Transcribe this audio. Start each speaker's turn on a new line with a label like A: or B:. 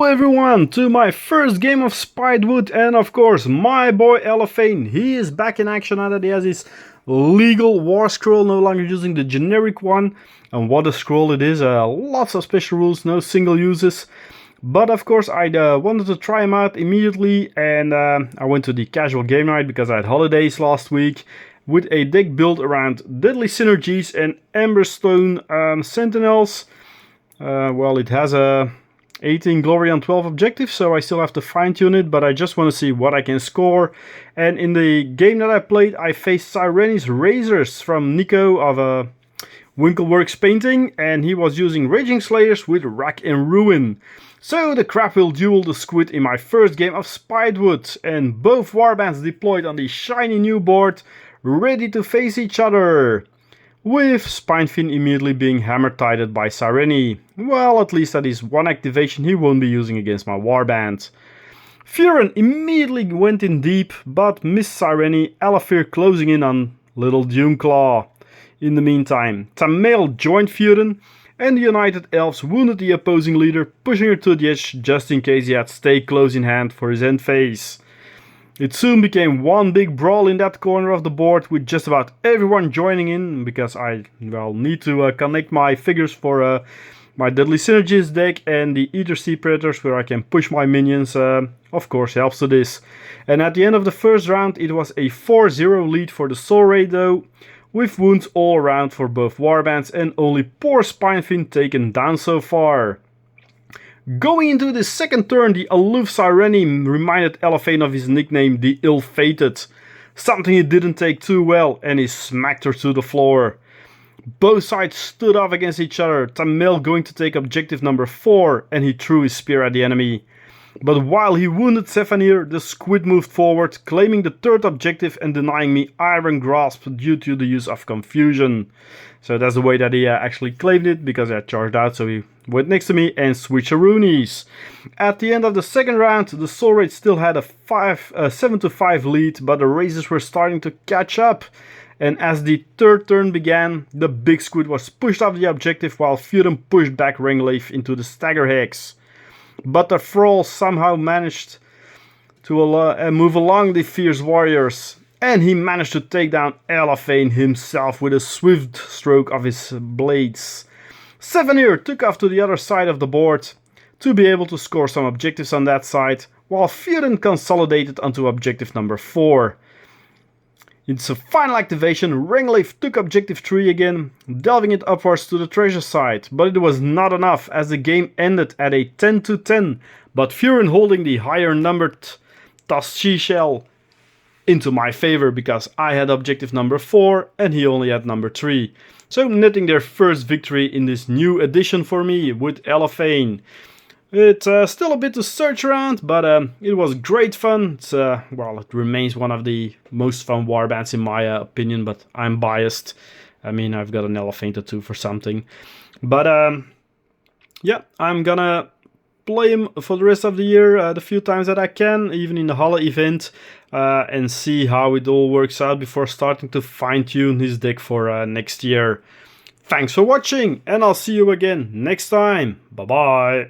A: Hello everyone, to my first game of Spidewood, and of course my boy Elathain. He is back in action now that he has his legal war scroll, no longer using the generic one. And what a scroll it is, lots of special rules, no single uses. But of course I wanted to try him out immediately, and I went to the casual game night because I had holidays last week with a deck built around Deadly Synergies and Emberstone Sentinels. Well, it has a 18 glory on 12 objectives, so I still have to fine-tune it, but I just want to see what I can score. And in the game that I played, I faced Cyreni's Razors from Nico of Winkleworks Painting, and he was using Raging Slayers with Rack and Ruin. So the crab will duel the squid in my first game of Spidewood, and both warbands deployed on the shiny new board, ready to face each other. With Spinefin immediately being hammer-tided by Cyreni. Well, at least that is one activation he won't be using against my warband. Furen immediately went in deep, but missed Cyreni, Elathain closing in on Little Doomclaw. In the meantime, Tamale joined Furen, and the United Elves wounded the opposing leader, pushing her to the edge just in case he had Stay Close in hand for his end phase. It soon became one big brawl in that corner of the board, with just about everyone joining in, because I need to connect my figures for my Deadly Synergies deck, and the Ether Sea Predators where I can push my minions of course helps to this. And at the end of the first round it was a 4-0 lead for the Soulraid though, with wounds all around for both warbands and only poor Spinefin taken down so far. Going into the second turn, the aloof Cyreni reminded Elathain of his nickname, the Ill-Fated. Something he didn't take too well, and he smacked her to the floor. Both sides stood off against each other, Tamale going to take objective number 4, and he threw his spear at the enemy. But while he wounded Zephanier, the squid moved forward, claiming the third objective and denying me Iron Grasp due to the use of Confusion. So that's the way that he actually claimed it, because I charged out, so he went next to me and switcheroonies. At the end of the second round, the Soulraid still had a 7-5 lead, but the Razors were starting to catch up. And as the third turn began, the big squid was pushed off the objective while Furen pushed back Ringleaf into the Stagger Hex. But the Thrall somehow managed to move along the fierce warriors, and he managed to take down Elathain himself with a swift stroke of his blades. Zephanier took off to the other side of the board to be able to score some objectives on that side, while Furen consolidated onto objective number 4. In its final activation, Ringleaf took objective 3 again, delving it upwards to the treasure side, but it was not enough as the game ended at a 10-10, but Furen holding the higher numbered Taschi Shell into my favor because I had objective number 4 and he only had number 3. So netting their first victory in this new edition for me with Elathain. It's still a bit to search around, but it was great fun. It's, it remains one of the most fun warbands in my opinion, but I'm biased. I mean, I've got an Elathain tattoo for something. But yeah, I'm gonna play him for the rest of the year, the few times that I can, even in the Halle event, and see how it all works out before starting to fine-tune his deck for next year. Thanks for watching, and I'll see you again next time. Bye-bye.